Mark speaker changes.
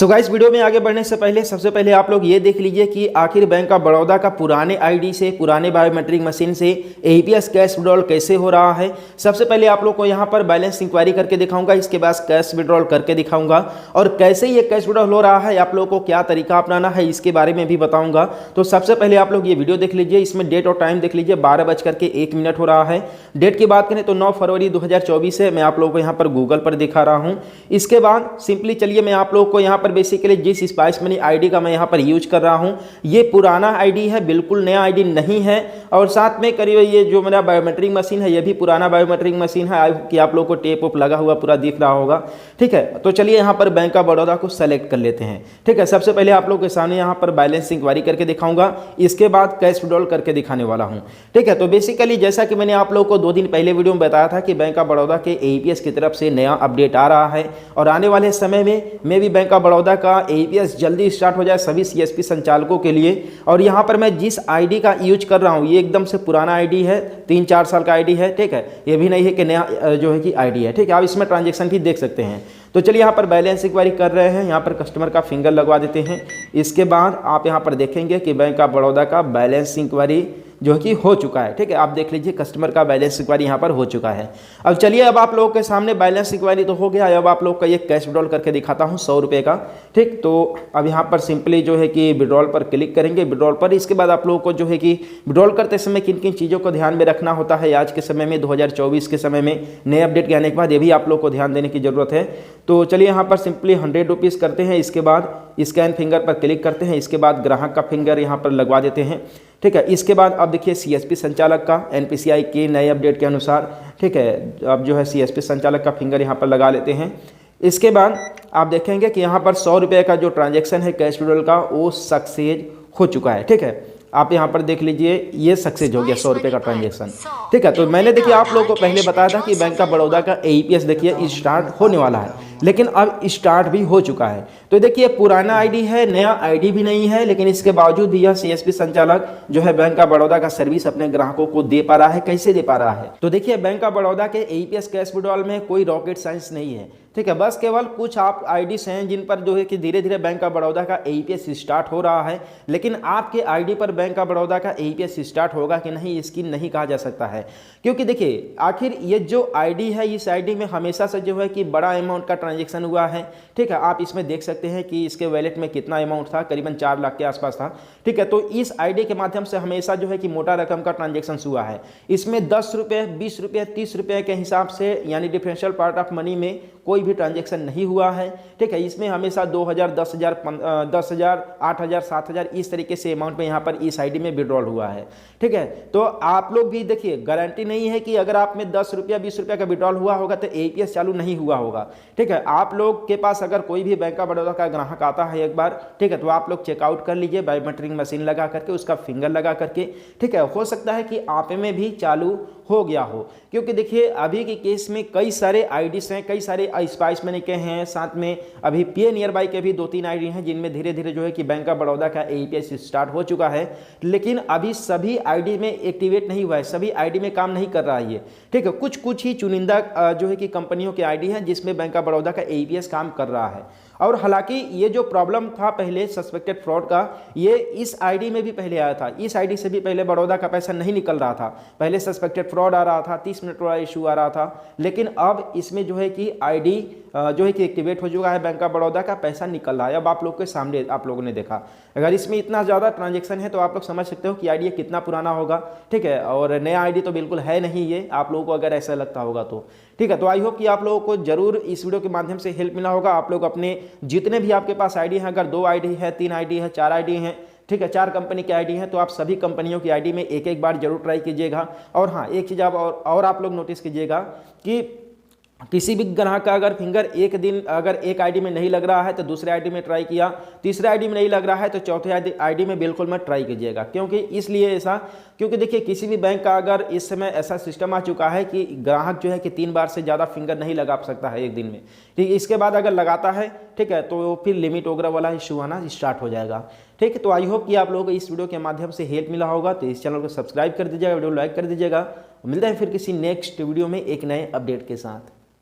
Speaker 1: So guys, video में आगे बढ़ने से पहले सबसे पहले आप लोग ये देख लीजिए कि आखिर बैंक ऑफ बड़ौदा का पुराने आईडी से, पुराने बायोमेट्रिक मशीन से एईपीएस कैश विड्रॉल कैसे हो रहा है। सबसे पहले आप लोग को यहाँ पर बैलेंस इंक्वायरी करके दिखाऊंगा, इसके बाद कैश विड्रॉल करके दिखाऊंगा और कैसे ये कैश विड्रॉल हो रहा है, आप लोगों को क्या तरीका अपनाना है इसके बारे में भी बताऊंगा। तो सबसे पहले आप लोग ये वीडियो देख लीजिए, इसमें डेट और टाइम देख लीजिए, 12:01 हो रहा है। डेट की बात करें तो 9 फरवरी 2024 है, मैं आप लोगों को यहाँ पर गूगल पर दिखा रहा हूँ। इसके बाद सिंपली चलिए मैं आप लोगों को यहाँ पर बेसिकली जिस स्पाइस मनी आईडी का मैं यहाँ पर यूज कर रहा हूँ, ये पुराना आईडी है, बिल्कुल नया आईडी नहीं है। और साथ में करीब ये जो मेरा बायोमेट्रिक मशीन है, ये भी पुराना बायोमेट्रिक मशीन है कि आप लोगों को टेप ओप लगा हुआ पूरा दिख रहा होगा। ठीक है, तो चलिए यहाँ पर बैंक ऑफ बड़ौदा को सेलेक्ट कर लेते हैं। ठीक है, सबसे पहले आप लोग के सामने यहाँ पर बैलेंस इंक्वायरी करके दिखाऊंगा, इसके बाद कैश विड्रॉल करके दिखाने वाला हूँ। ठीक है, तो बेसिकली जैसा कि मैंने आप लोगों को 2 दिन पहले वीडियो में बताया था कि बैंक ऑफ बड़ौदा के एईपीएस की तरफ से नया अपडेट आ रहा है और आने वाले समय में भी बैंक ऑफ बड़ौदा का एईपीएस जल्दी स्टार्ट हो जाए सभी सीएसपी संचालकों के लिए। और यहाँ पर मैं जिस आईडी का यूज कर रहा हूँ, ये एकदम से पुराना आईडी है, 3-4 साल का आईडी है। ठीक है, ये भी नहीं है कि नया जो है कि आईडी है। ठीक है, आप इसमें ट्रांजेक्शन भी देख सकते हैं। तो चलिए यहाँ पर बैलेंस इंक्वायरी कर रहे हैं, यहाँ पर कस्टमर का फिंगर लगवा देते हैं। इसके बाद आप यहाँ पर देखेंगे कि बैंक ऑफ बड़ौदा का बैलेंस इंक्वायरी जो कि हो चुका है। ठीक है, आप देख लीजिए कस्टमर का बैलेंस इंक्वायरी यहाँ पर हो चुका है। अब चलिए, अब आप लोगों के सामने बैलेंस इंक्वायरी तो हो गया, अब आप लोग का ये कैश विड्रॉल करके दिखाता हूँ 100 रुपये का। ठीक, तो अब यहाँ पर सिंपली जो है कि विड्रॉल पर क्लिक करेंगे, विड्रॉल पर। इसके बाद आप लोगों को जो है कि विड्रॉल करते समय किन किन चीज़ों को ध्यान में रखना होता है आज के समय में, 2024 के समय में नए अपडेट के आने के बाद ये भी आप लोग को ध्यान देने की जरूरत है। तो चलिए यहाँ पर सिंपली 100 रुपीज़ करते हैं, इसके बाद स्कैन फिंगर पर क्लिक करते हैं, इसके बाद ग्राहक का फिंगर यहाँ पर लगवा देते हैं। ठीक है, इसके बाद अब देखिए सीएसपी संचालक का एनपीसीआई के नए अपडेट के अनुसार, ठीक है, अब जो है सीएसपी संचालक का फिंगर यहाँ पर लगा लेते हैं। इसके बाद आप देखेंगे कि यहाँ पर 100 रुपये का जो ट्रांजैक्शन है कैश विड्रॉल का, वो सक्सेस हो चुका है। ठीक है, आप यहाँ पर देख लीजिए, ये सक्सेस हो गया 100 रुपये का ट्रांजैक्शन। ठीक है, तो मैंने देखिए आप लोगों को पहले बताया था कि बैंक ऑफ बड़ौदा का एईपीएस देखिए स्टार्ट होने वाला है, लेकिन अब स्टार्ट भी हो चुका है। तो देखिए पुराना आईडी है, नया आईडी भी नहीं है, लेकिन इसके बावजूद भी यह सीएसपी संचालक जो है बैंक ऑफ बड़ौदा का सर्विस अपने ग्राहकों को दे पा रहा है। कैसे दे पा रहा है? तो देखिए बैंक ऑफ बड़ौदा के एईपीएस कैश विड्रॉल में कोई रॉकेट साइंस नहीं है। ठीक है, बस केवल कुछ आप आईडीज हैं जिन पर जो है कि धीरे धीरे बैंक ऑफ बड़ौदा का एईपीएस स्टार्ट हो रहा है, लेकिन आपके आईडी पर बैंक ऑफ बड़ौदा का एईपीएस स्टार्ट होगा कि नहीं, इसकी नहीं कहा जा सकता है। क्योंकि देखिए आखिर ये जो आईडी है, इस आईडी में हमेशा से जो है कि बड़ा अमाउंट का ट्रांजेक्शन हुआ है। ठीक है, आप इसमें देख सकते हैं कि इसके वैलेट में कितना अमाउंट था, करीबन 4 लाख के आसपास था। ठीक है, तो इस आईडी के माध्यम से हमेशा जो है कि मोटा रकम का ट्रांजेक्शन हुआ है। इसमें 10 रुपये, 20 रुपये, 30 रुपये के हिसाब से यानी डिफरेंशियल पार्ट ऑफ मनी में कोई भी ट्रांजैक्शन नहीं हुआ है। ठीक है, इसमें हमेशा 2000, 10,000, 10,000, 8,000, 7,000 इस तरीके से अमाउंट में यहाँ पर इस आईडी में विड्रॉल हुआ है। ठीक है, तो आप लोग भी देखिए, गारंटी नहीं है कि अगर आप में 10 रुपया 20 रुपया का विड्रॉल हुआ होगा तो एईपीएस चालू नहीं हुआ होगा। ठीक है, आप लोग के पास अगर कोई भी बैंक ऑफ बड़ौदा का ग्राहक आता है एक बार, ठीक है, तो आप लोग चेकआउट कर लीजिए बायोमेट्रिक मशीन लगा करके, उसका फिंगर लगा करके। ठीक है, हो सकता है कि आप में भी चालू हो गया हो, क्योंकि देखिए अभी के केस में कई सारे आईडीज हैं, कई सारे स्पाइस मनी के हैं, साथ में अभी पे नियर बाई के भी 2-3 आईडी हैं जिनमें धीरे धीरे जो है कि बैंक ऑफ बड़ौदा का एईपीएस स्टार्ट हो चुका है, लेकिन अभी सभी आईडी में एक्टिवेट नहीं हुआ है, सभी आईडी में काम नहीं कर रहा है ये। ठीक है, कुछ ही चुनिंदा जो है कि कंपनियों के आईडी हैं जिसमें बैंक ऑफ बड़ौदा का एईपीएस काम कर रहा है। और हालांकि ये जो प्रॉब्लम था पहले सस्पेक्टेड फ्रॉड का, ये इस आईडी में भी पहले आया था। इस आईडी से भी पहले बड़ौदा का पैसा नहीं निकल रहा था, पहले सस्पेक्टेड फ्रॉड आ रहा था, 30 मिनट वाला इशू आ रहा था। लेकिन अब इसमें जो है कि आईडी जो है कि एक्टिवेट हो चुका है, बैंक ऑफ बड़ौदा का पैसा निकल रहा है। अब आप लोग के सामने आप लोगों ने देखा, अगर इसमें इतना ज़्यादा ट्रांजेक्शन है तो आप लोग समझ सकते हो कि आईडी कितना पुराना होगा। ठीक है, और नया आईडी तो बिल्कुल है नहीं ये, आप लोगों को अगर ऐसा लगता होगा तो। ठीक है, तो आई होप कि आप लोगों को जरूर इस वीडियो के माध्यम से हेल्प मिला होगा। आप लोग अपने जितने भी आपके पास आईडी हैं, अगर 2 आईडी है, 3 आईडी है, 4 आईडी हैं, ठीक है, 4 कंपनी की आईडी है, तो आप सभी कंपनियों की आईडी में एक बार जरूर ट्राई कीजिएगा। और हाँ, एक चीज़ आप और आप लोग नोटिस कीजिएगा कि किसी भी ग्राहक का अगर फिंगर एक दिन अगर एक आईडी में नहीं लग रहा है तो दूसरे आईडी में ट्राई किया, तीसरे आईडी में नहीं लग रहा है तो चौथे आईडी में बिल्कुल मत ट्राई कीजिएगा। क्योंकि इसलिए ऐसा, क्योंकि देखिए किसी भी बैंक का अगर इस समय ऐसा सिस्टम आ चुका है कि ग्राहक जो है कि 3 बार से ज़्यादा फिंगर नहीं लगा सकता है एक दिन में। ठीक, इसके बाद अगर लगाता है, ठीक है, तो फिर लिमिट वगैरह वाला इशू आना स्टार्ट हो जाएगा। ठीक है, तो आई होप कि आप लोगों को इस वीडियो के माध्यम से हेल्प मिला होगा। तो इस चैनल को सब्सक्राइब कर दीजिएगा, वीडियो लाइक कर दीजिएगा। मिलते हैं फिर किसी नेक्स्ट वीडियो में एक नए अपडेट के साथ।